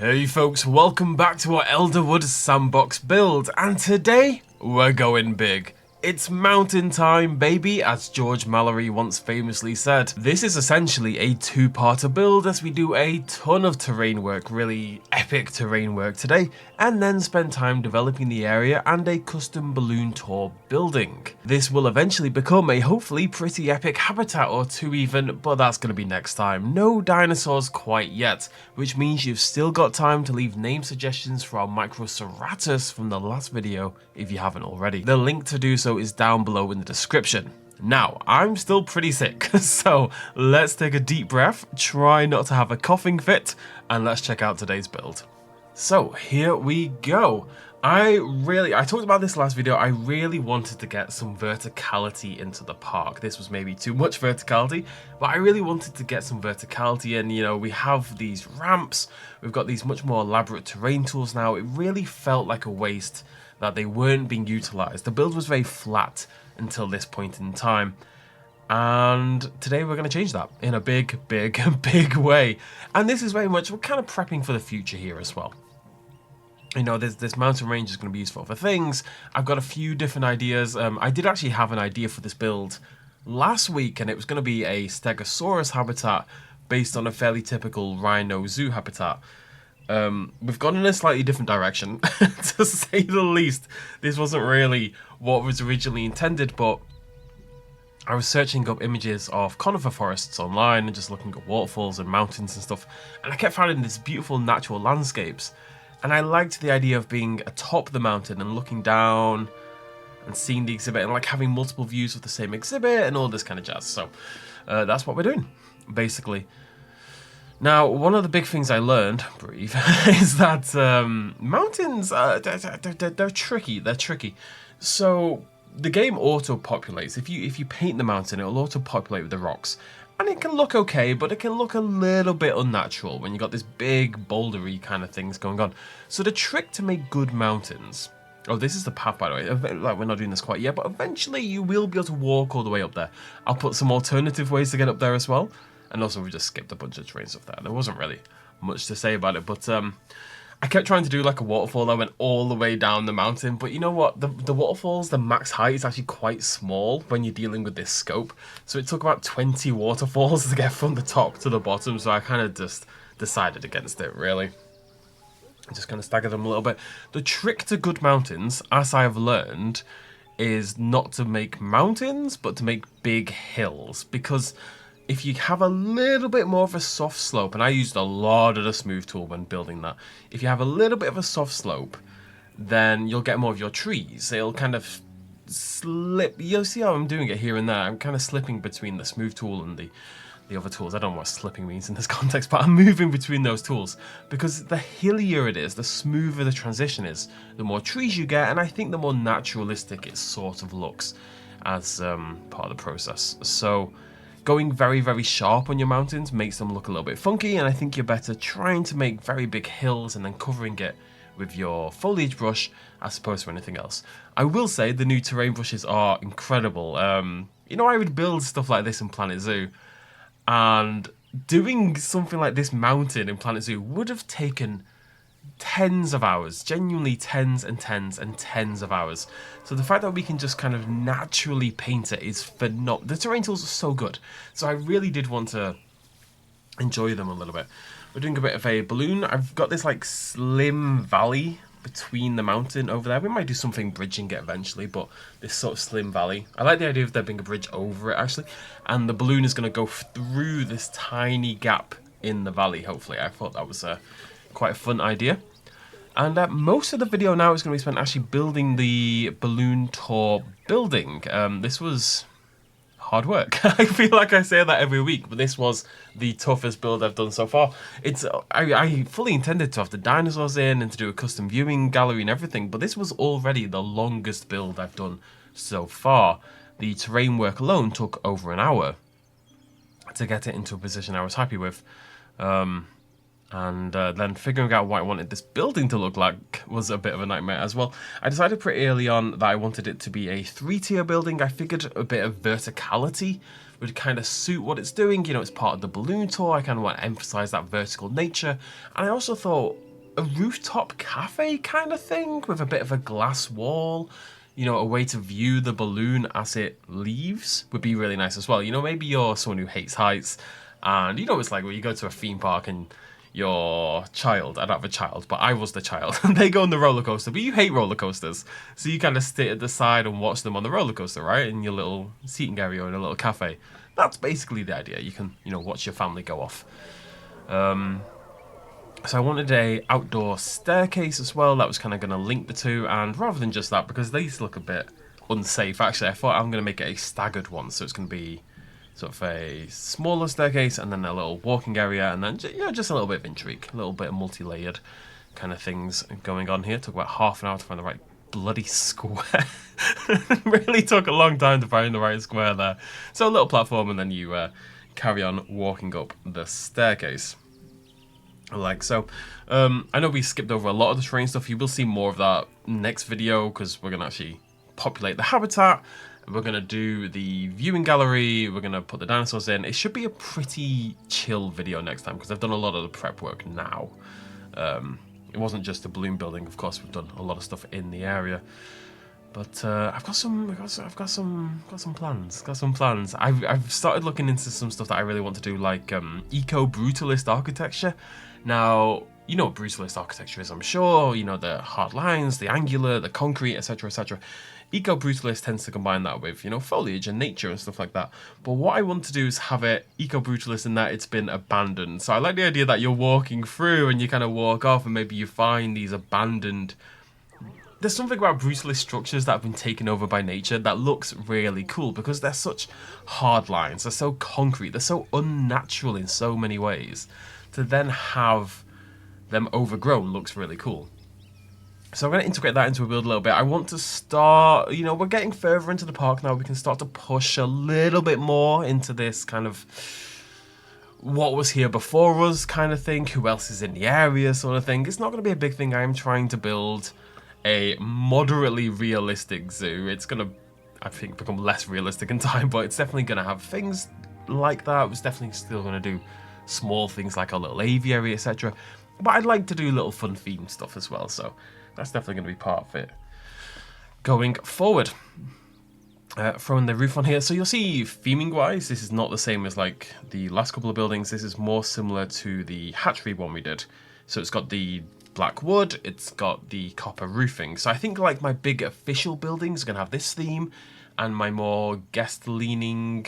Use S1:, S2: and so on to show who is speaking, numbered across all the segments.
S1: Hey folks, welcome back to our Elderwood Sandbox build, and today we're going big. It's mountain time, baby, as George Mallory once famously said. This is essentially a two-parter build as we do a ton of terrain work, really epic terrain work today, and then spend time developing the area and a custom balloon tour building. This will eventually become a hopefully pretty epic habitat or two even, but that's going to be next time. No dinosaurs quite yet, which means you've still got time to leave name suggestions for our Microceratus from the last video if you haven't already. The link to do so is down below in the description. Now, I'm still pretty sick, so let's take a deep breath, try not to have a coughing fit, and let's check out today's build. So here we go. I talked about this last video, I really wanted to get some verticality into the park. This was maybe too much verticality, but I really wanted to get some verticality in. You know, we have these ramps, we've got these much more elaborate terrain tools now. It really felt like a waste that they weren't being utilized. The build was very flat until this point in time. And today we're going to change that in a big way. And this is very much, we're kind of prepping for the future here as well. You know, this mountain range is going to be useful for things. I've got a few different ideas. I did actually have an idea for this build last week, and it was going to be a Stegosaurus habitat based on a fairly typical rhino zoo habitat. We've gone in a slightly different direction, to say the least. This wasn't really what was originally intended, but I was searching up images of conifer forests online and just looking at waterfalls and mountains and stuff, and I kept finding these beautiful natural landscapes. And I liked the idea of being atop the mountain and looking down and seeing the exhibit and like having multiple views of the same exhibit and all this kind of jazz. So that's what we're doing, basically. Now, one of the big things I learned, Breathe, is that mountains, they're tricky. They're tricky. So the game auto-populates. If you paint the mountain, it'll auto-populate with the rocks. And it can look okay, but it can look a little bit unnatural when you got this big bouldery kind of things going on. So the trick to make good mountains... Oh, this is the path, by the way. Like, we're not doing this quite yet, but eventually you will be able to walk all the way up there. I'll put some alternative ways to get up there as well. And also, we just skipped a bunch of terrain stuff there. There wasn't really much to say about it, but I kept trying to do like a waterfall that went all the way down the mountain. But you know what? The waterfalls, the max height is actually quite small when you're dealing with this scope. So it took about 20 waterfalls to get from the top to the bottom. So I kind of just decided against it, really. I just kind of staggered them a little bit. The trick to good mountains, as I have learned, is not to make mountains, but to make big hills. Because if you have a little bit more of a soft slope, and I used a lot of the smooth tool when building that, if you have a little bit of a soft slope, then you'll get more of your trees. It'll kind of slip. You'll see how I'm doing it here and there. I'm kind of slipping between the smooth tool and the other tools. I don't know what slipping means in this context, but I'm moving between those tools because the hillier it is, the smoother the transition is, the more trees you get, and I think the more naturalistic it sort of looks as part of the process. So going very sharp on your mountains makes them look a little bit funky, and I think you're better trying to make very big hills and then covering it with your foliage brush as opposed to anything else. I will say the new terrain brushes are incredible. You know, I would build stuff like this in Planet Zoo, and doing something like this mountain in Planet Zoo would have taken tens of hours, genuinely tens of hours. So the fact that we can just kind of naturally paint it is phenomenal. The terrain tools are so good. So I really did want to enjoy them a little bit. We're doing a bit of a balloon. I've got this like slim valley between the mountain over there. We might do something bridging it eventually, but this sort of slim valley. I like the idea of there being a bridge over it actually. And the balloon is going to go through this tiny gap in the valley, hopefully. I thought that was quite a fun idea. And most of the video now is going to be spent actually building the balloon tour building. This was hard work. I feel like I say that every week, but this was the toughest build I've done so far. I fully intended to have the dinosaurs in and to do a custom viewing gallery and everything, but this was already the longest build I've done so far. The terrain work alone took over an hour to get it into a position I was happy with. And then figuring out what I wanted this building to look like was a bit of a nightmare as well. I decided pretty early on that I wanted it to be a 3-tier building. I figured a bit of verticality would kind of suit what it's doing. You know, it's part of the balloon tour. I kind of want to emphasize that vertical nature. And I also thought a rooftop cafe kind of thing with a bit of a glass wall. You know, a way to view the balloon as it leaves would be really nice as well. You know, maybe you're someone who hates heights, and you know it's like when you go to a theme park and your child, I don't have a child, but I was the child, and they go on the roller coaster, but you hate roller coasters. So you kind of sit at the side and watch them on the roller coaster, right? In your little seating area in a little cafe. That's basically the idea. You can, you know, watch your family go off. So I wanted a outdoor staircase as well that was kind of going to link the two, and rather than just that, because these look a bit unsafe, actually I thought I'm going to make it a staggered one, so it's going to be sort of a smaller staircase and then a little walking area, and then, you know, just a little bit of intrigue, a little bit of multi-layered kind of things going on here. It took about half an hour to find the right bloody square. Really took a long time to find the right square there. So a little platform, and then you carry on walking up the staircase. Like so. I know we skipped over a lot of the terrain stuff. You will see more of that next video, because we're going to actually populate the habitat. We're going to do the viewing gallery. We're going to put the dinosaurs in. It should be a pretty chill video next time, because I've done a lot of the prep work now. It wasn't just the balloon building. Of course, we've done a lot of stuff in the area. But I've got some plans. Got some plans. I've started looking into some stuff that I really want to do, like eco-brutalist architecture. Now, you know what brutalist architecture is, I'm sure. You know, the hard lines, the angular, the concrete, etc., etc. Eco-brutalist tends to combine that with, you know, foliage and nature and stuff like that. But what I want to do is have it eco-brutalist in that it's been abandoned. So I like the idea that you're walking through and you kind of walk off and maybe you find these abandoned... There's something about brutalist structures that have been taken over by nature that looks really cool, because they're such hard lines, they're so concrete, they're so unnatural in so many ways. To then have them overgrown looks really cool. So I'm going to integrate that into a build a little bit. I want to start, you know, we're getting further into the park now. We can start to push a little bit more into this kind of what was here before us kind of thing. Who else is in the area sort of thing. It's not going to be a big thing. I am trying to build a moderately realistic zoo. It's going to, I think, become less realistic in time, but it's definitely going to have things like that. It's definitely still going to do small things like a little aviary, etc. But I'd like to do little fun themed stuff as well, so that's definitely going to be part of it going forward. Throwing the roof on here, so you'll see theming wise this is not the same as like the last couple of buildings. This is more similar to the hatchery one we did. So it's got the black wood, it's got the copper roofing. So I think like my big official buildings are going to have this theme, and my more guest leaning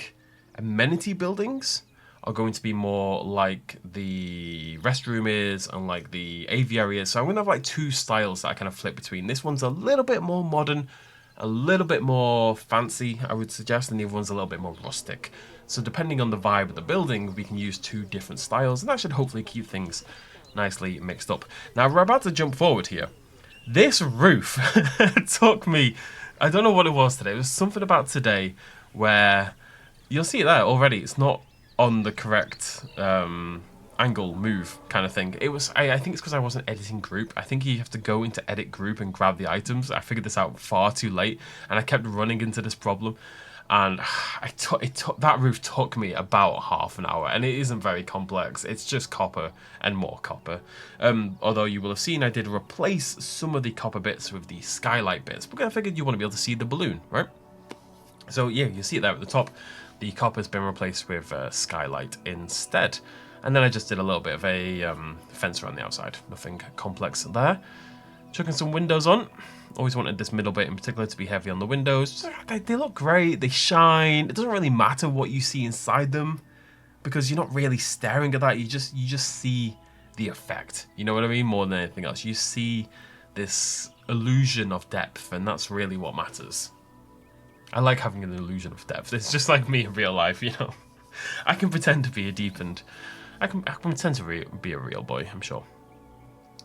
S1: amenity buildings are going to be more like the restroom is and like the aviary is. So I'm going to have like two styles that I kind of flip between. This one's a little bit more modern, a little bit more fancy, I would suggest, and the other one's a little bit more rustic. So depending on the vibe of the building, we can use two different styles, and that should hopefully keep things nicely mixed up. Now we're about to jump forward here. This roof took me, I don't know what it was today. It was something about today where you'll see it there already. It's not on the correct angle move kind of thing. It was, I think it's because I wasn't editing group. I think you have to go into edit group and grab the items. I figured this out far too late, and I kept running into this problem, and that roof took me about half an hour, and it isn't very complex. It's just copper and more copper. Although you will have seen I did replace some of the copper bits with the skylight bits, because I figured you want to be able to see the balloon, right? So yeah, you see it there at the top. The copper's been replaced with skylight instead. And then I just did a little bit of a fence around the outside. Nothing complex there. Chucking some windows on. Always wanted this middle bit in particular to be heavy on the windows. They look great, they shine. It doesn't really matter what you see inside them, because you're not really staring at that. You just see the effect. You know what I mean? More than anything else. You see this illusion of depth, and that's really what matters. I like having an illusion of depth. It's just like me in real life, you know. I can pretend to be a deepened... I can pretend to be a real boy, I'm sure.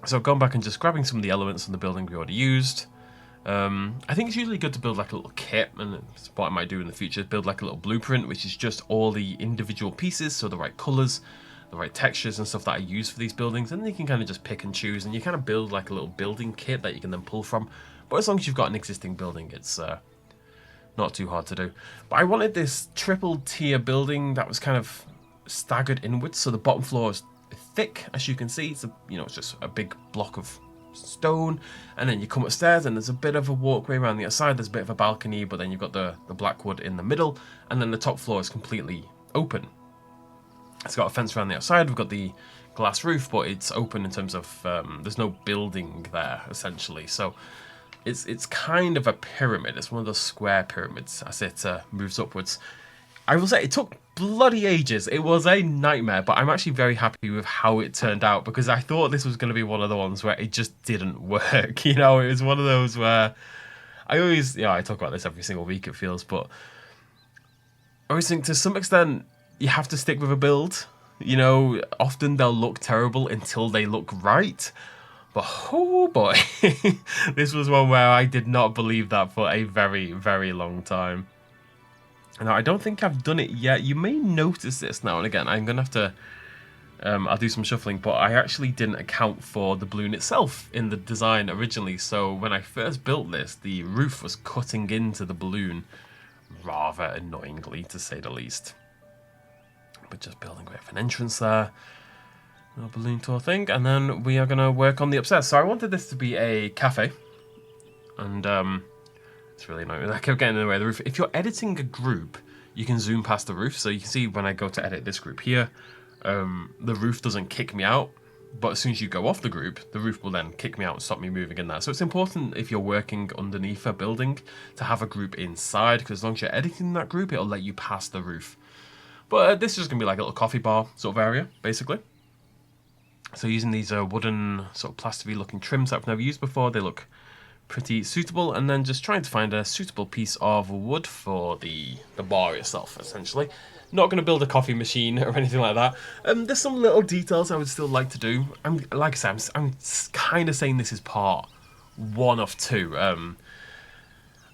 S1: So going back and just grabbing some of the elements from the building we already used. I think it's usually good to build like a little kit, and it's what I might do in the future. Build like a little blueprint, which is just all the individual pieces, so the right colours, the right textures and stuff that I use for these buildings. And then you can kind of just pick and choose, and you kind of build like a little building kit that you can then pull from. But as long as you've got an existing building, it's... not too hard to do. But I wanted this triple tier building that was kind of staggered inwards, so the bottom floor is thick, as you can see. It's it's just a big block of stone, and then you come upstairs and there's a bit of a walkway around the outside. There's a bit of a balcony, but then you've got the black wood in the middle, and then the top floor is completely open. It's got a fence around the outside. We've got the glass roof, but it's open in terms of there's no building there essentially. So it's kind of a pyramid. It's one of those square pyramids as it moves upwards. I will say it took bloody ages. It was a nightmare, but I'm actually very happy with how it turned out, because I thought this was going to be one of the ones where it just didn't work. It was one of those where I always, I talk about this every single week, it feels, but I always think to some extent you have to stick with a build. Often they'll look terrible until they look right. But oh boy, this was one where I did not believe that for a very, very long time. Now, I don't think I've done it yet. You may notice this now and again. I'm going to have to... I'll do some shuffling, but I actually didn't account for the balloon itself in the design originally. So when I first built this, the roof was cutting into the balloon rather annoyingly, to say the least. But just building a bit of an entrance there. A balloon tour thing. And then we are going to work on the upstairs. So I wanted this to be a cafe. And... it's really annoying. I kept getting in the way of the roof. If you're editing a group, you can zoom past the roof. So you can see when I go to edit this group here, the roof doesn't kick me out. But as soon as you go off the group, the roof will then kick me out and stop me moving in there. So it's important if you're working underneath a building to have a group inside, because as long as you're editing that group, it'll let you pass the roof. But this is just going to be like a little coffee bar sort of area, basically. So using these wooden sort of plasticky looking trims that I've never used before, they look pretty suitable, and then just trying to find a suitable piece of wood for the bar itself, essentially. Not going to build a coffee machine or anything like that. There's some little details I would still like to do. Like I said, I'm kind of saying this is part 1 of 2.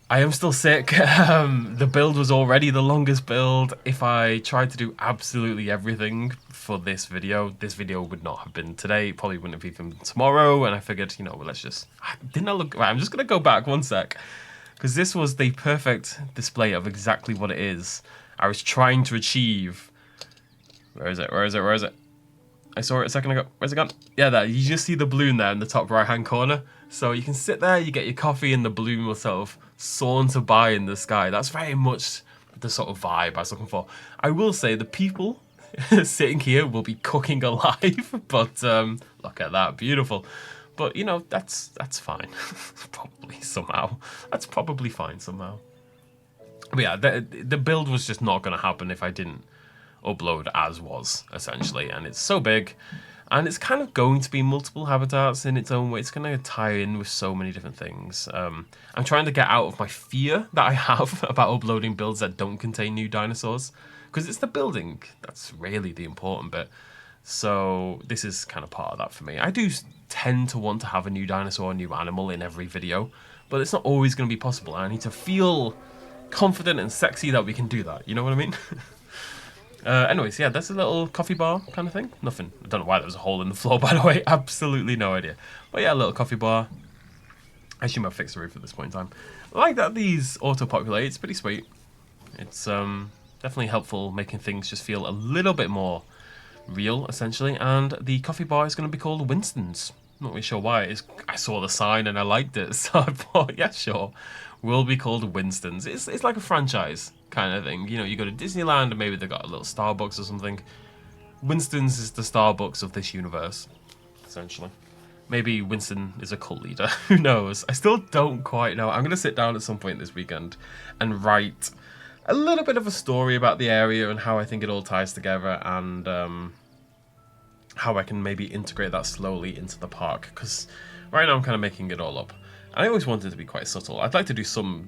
S1: I am still sick. The build was already the longest build. If I tried to do absolutely everything for this video would not have been today. It probably wouldn't have even been tomorrow. And I figured, let's just... Didn't I look... Right, I'm just going to go back 1 sec. Because this was the perfect display of exactly what it is I was trying to achieve. Where is it? I saw it a second ago. Where's it gone? Yeah, there. You just see the balloon there in the top right-hand corner. So you can sit there, you get your coffee, and the balloon will sort of saunter by in the sky. That's very much the sort of vibe I was looking for. I will say the people sitting here will be cooking alive, but look at that, beautiful. But that's fine. Probably somehow. That's probably fine somehow. But yeah, the build was just not going to happen if I didn't upload as was, essentially. And it's so big, and it's kind of going to be multiple habitats in its own way. It's going to tie in with so many different things. I'm trying to get out of my fear that I have about uploading builds that don't contain new dinosaurs, because it's the building that's really the important bit. So this is kind of part of that for me. I do tend to want to have a new dinosaur, a new animal in every video, but it's not always going to be possible. I need to feel confident and sexy that we can do that. You know what I mean? Anyways, yeah, that's a little coffee bar kind of thing. Nothing. I don't know why there was a hole in the floor, by the way. Absolutely no idea. But yeah, a little coffee bar. I assume I've fixed the roof at this point in time. I like that these auto-populate. It's pretty sweet. It's definitely helpful, making things just feel a little bit more real, essentially. And the coffee bar is going to be called Winston's. I'm not really sure why. I saw the sign and I liked it, so I thought, yeah, sure. Will be called Winston's. It's like a franchise kind of thing. You go to Disneyland and maybe they've got a little Starbucks or something. Winston's is the Starbucks of this universe, essentially. Maybe Winston is a cult leader. Who knows? I still don't quite know. I'm going to sit down at some point this weekend and write a little bit of a story about the area and how I think it all ties together, and how I can maybe integrate that slowly into the park. Because right now I'm kind of making it all up. I always wanted it to be quite subtle. I'd like to do some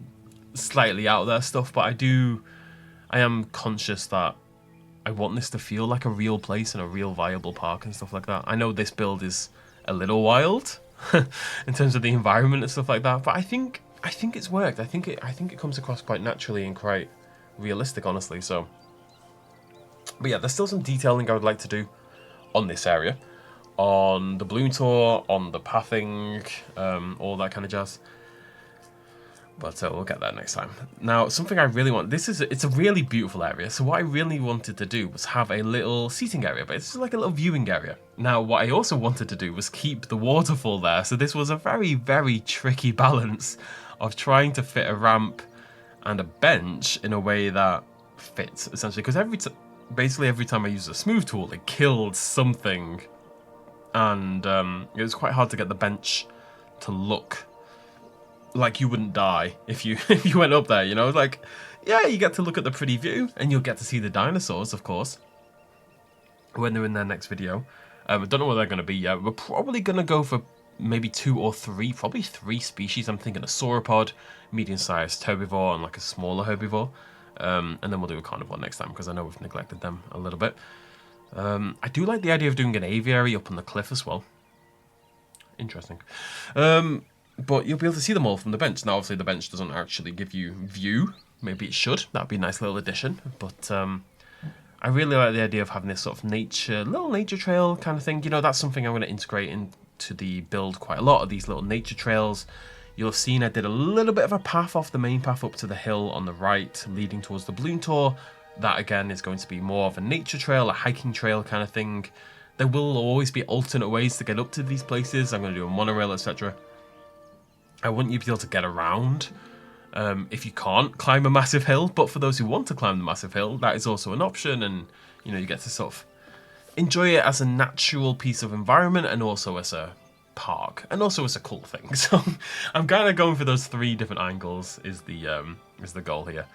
S1: slightly out there stuff, but I am conscious that I want this to feel like a real place and a real viable park and stuff like that. I know this build is a little wild in terms of the environment and stuff like that, but I think it's worked. I think it comes across quite naturally and quite realistic, honestly. So, but yeah, there's still some detailing I would like to do on this area. On the balloon tour, on the pathing, all that kind of jazz. But we'll get there next time. Now, something I really want, it's a really beautiful area. So what I really wanted to do was have a little seating area, but it's just like a little viewing area. Now, what I also wanted to do was keep the waterfall there. So this was a very, very tricky balance of trying to fit a ramp and a bench in a way that fits, essentially. Because basically every time I used a smooth tool, it killed something. And it was quite hard to get the bench to look like you wouldn't die if you went up there, you know? Like, yeah, you get to look at the pretty view, and you'll get to see the dinosaurs, of course, when they're in their next video. I don't know what they're going to be yet. We're probably going to go for maybe 2 or 3, probably 3 species. I'm thinking a sauropod, medium-sized herbivore, and like a smaller herbivore. And then we'll do a carnivore next time, because I know we've neglected them a little bit. I do like the idea of doing an aviary up on the cliff as well. Interesting. But you'll be able to see them all from the bench. Now, obviously, the bench doesn't actually give you view. Maybe it should. That'd be a nice little addition. But I really like the idea of having this sort of little nature trail kind of thing. You know, that's something I'm going to integrate into the build quite a lot, of these little nature trails. You'll have seen I did a little bit of a path off the main path up to the hill on the right, leading towards the balloon tour. That, again, is going to be more of a nature trail, a hiking trail kind of thing. There will always be alternate ways to get up to these places. I'm going to do a monorail, etc. I want you to be able to get around if you can't climb a massive hill. But for those who want to climb the massive hill, that is also an option. And, you know, you get to sort of enjoy it as a natural piece of environment and also as a park and also as a cool thing. So I'm kind of going for those 3 different angles is the goal here.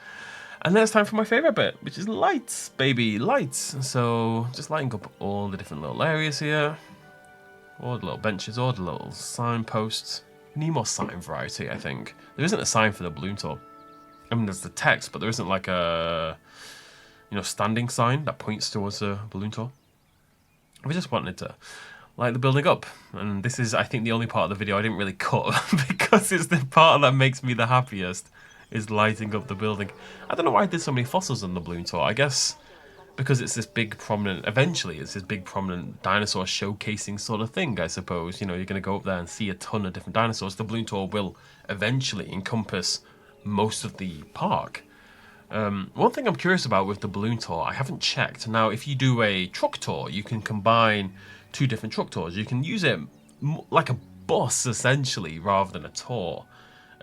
S1: And then it's time for my favourite bit, which is lights, baby, lights. So just lighting up all the different little areas here. All the little benches, all the little signposts. Need more sign variety, I think. There isn't a sign for the balloon tour. I mean, there's the text, but there isn't like a, you know, standing sign that points towards the balloon tour. We just wanted to light the building up. And this is, I think, the only part of the video I didn't really cut because it's the part that makes me the happiest, is lighting up the building. I don't know why I did so many fossils on the balloon tour. I guess because it's this big prominent, eventually it's this big prominent dinosaur showcasing sort of thing, I suppose. You know, you're going to go up there and see a ton of different dinosaurs. The balloon tour will eventually encompass most of the park. One thing I'm curious about with the balloon tour, I haven't checked. Now, if you do a truck tour, you can combine 2 different truck tours. You can use it like a bus, essentially, rather than a tour.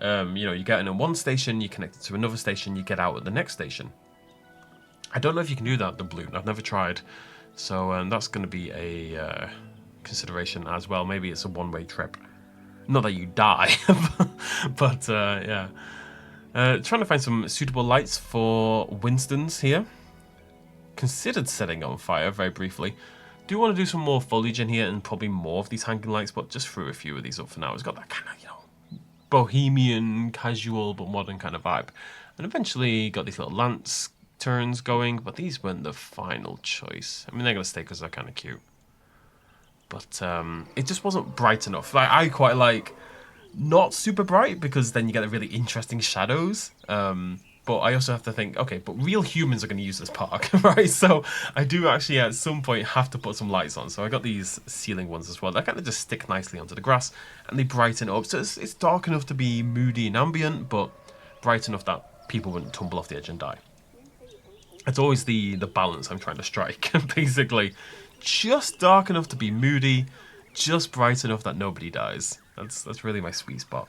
S1: You know, you get in at one station, you connect it to another station, you get out at the next station. I don't know if you can do that with the balloon. I've never tried. So that's going to be a consideration as well. Maybe it's a one-way trip. Not that you die, but yeah. Trying to find some suitable lights for Winston's here. Considered setting on fire very briefly. Do want to do some more foliage in here and probably more of these hanging lights, but just threw a few of these up for now. It's got that kind of, you know, bohemian, casual, but modern kind of vibe. And eventually got these little lanterns going, but these weren't the final choice. I mean, they're going to stay because they're kind of cute. But it just wasn't bright enough. Like, I quite like not super bright because then you get the really interesting shadows. But I also have to think, okay, but real humans are going to use this park, right? So I do actually at some point have to put some lights on. So I got these ceiling ones as well. They kind of just stick nicely onto the grass and they brighten it up. So it's dark enough to be moody and ambient, but bright enough that people wouldn't tumble off the edge and die. It's always the balance I'm trying to strike, basically. Just dark enough to be moody, just bright enough that nobody dies. That's really my sweet spot.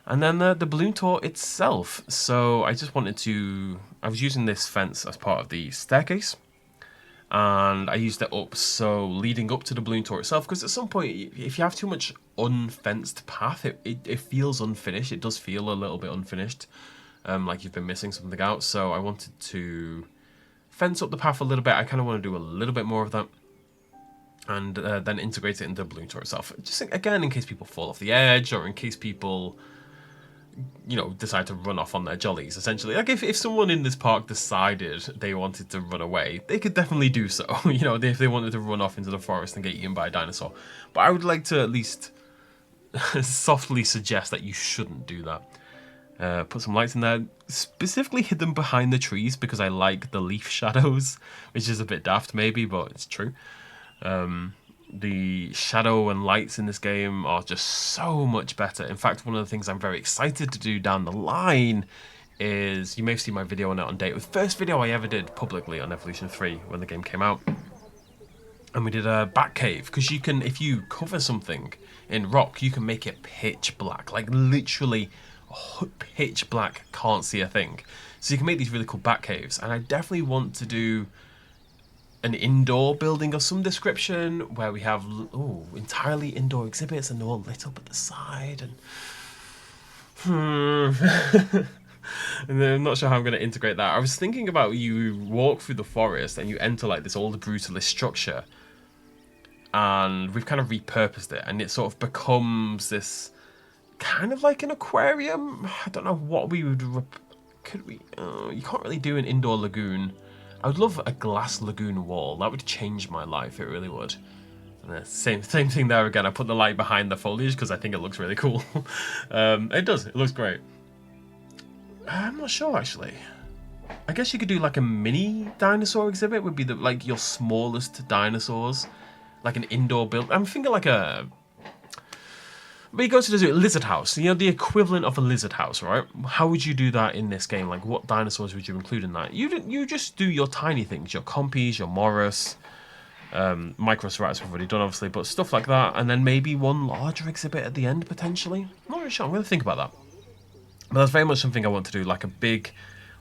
S1: And then the balloon tour itself. So I just wanted to... I was using this fence as part of the staircase. And I used it up so leading up to the balloon tour itself. Because at some point, if you have too much unfenced path, it feels unfinished. It does feel a little bit unfinished. Like you've been missing something out. So I wanted to fence up the path a little bit. I kind of want to do a little bit more of that. And then integrate it into the balloon tour itself. Just again, in case people fall off the edge or in case people... you know, decide to run off on their jollies, essentially. Like, if someone in this park decided they wanted to run away, they could definitely do so. You know, if they wanted to run off into the forest and get eaten by a dinosaur. But I would like to at least softly suggest that you shouldn't do that. Put some lights in there. Specifically hid them behind the trees because I like the leaf shadows, which is a bit daft maybe, but it's true. The shadow and lights in this game are just so much better. In fact, one of the things I'm very excited to do down the line is, you may have seen my video on it on date. It was the first video I ever did publicly on Evolution 3 when the game came out. And we did a bat cave, because you can, if you cover something in rock, you can make it pitch black, like literally pitch black, can't see a thing. So you can make these really cool bat caves, and I definitely want to do an indoor building of some description where we have entirely indoor exhibits and they're all lit up at the side, and and I'm not sure how I'm going to integrate that. I was thinking about, you walk through the forest and you enter like this old brutalist structure, and we've kind of repurposed it, and it sort of becomes this kind of like an aquarium. I don't know what we would you can't really do an indoor lagoon. I would love a glass lagoon wall. That would change my life. It really would. And same thing there again. I put the light behind the foliage because I think it looks really cool. It does. It looks great. I'm not sure actually. I guess you could do like a mini dinosaur exhibit. Would be like your smallest dinosaurs, like an indoor build. I'm thinking like a. But you go to the zoo, lizard house, you know, the equivalent of a lizard house, right? How would you do that in this game? Like, what dinosaurs would you include in that? You just do your tiny things, your compies, your Morris, Microceratops we've already done, obviously, but stuff like that, and then maybe one larger exhibit at the end, potentially. I'm not really sure, I'm going to think about that. But that's very much something I want to do, like a big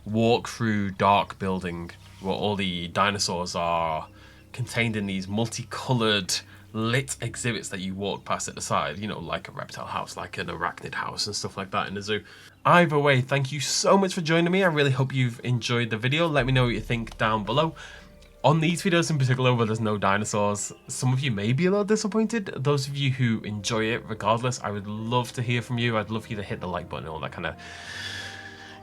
S1: walk-through dark building where all the dinosaurs are contained in these multicoloured lit exhibits that you walk past at the side, you know, like a reptile house, like an arachnid house and stuff like that in the zoo. Either way, thank you so much for joining me. I really hope you've enjoyed the video. Let me know what you think down below. On these videos in particular where there's no dinosaurs, some of you may be a little disappointed. Those of you who enjoy it, regardless, I would love to hear from you. I'd love for you to hit the like button and all that kind of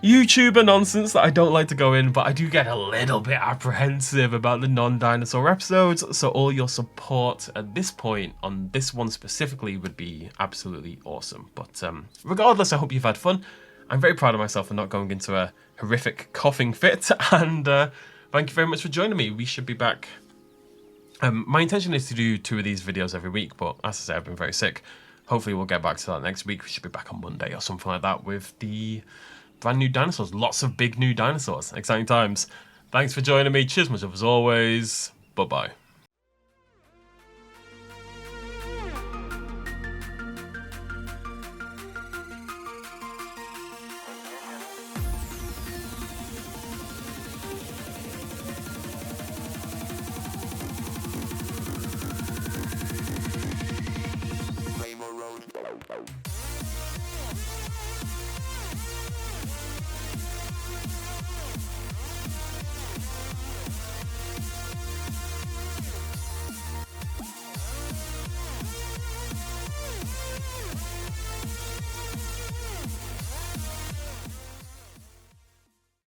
S1: YouTuber nonsense that I don't like to go in, but I do get a little bit apprehensive about the non-dinosaur episodes, so all your support at this point on this one specifically would be absolutely awesome. But regardless, I hope you've had fun. I'm very proud of myself for not going into a horrific coughing fit, and thank you very much for joining me. We should be back. My intention is to do 2 of these videos every week, but as I said, I've been very sick. Hopefully we'll get back to that next week. We should be back on Monday or something like that with the brand new dinosaurs. Lots of big new dinosaurs. Exciting times. Thanks for joining me. Cheers much love as always. Bye-bye.
S2: Rainbow Road.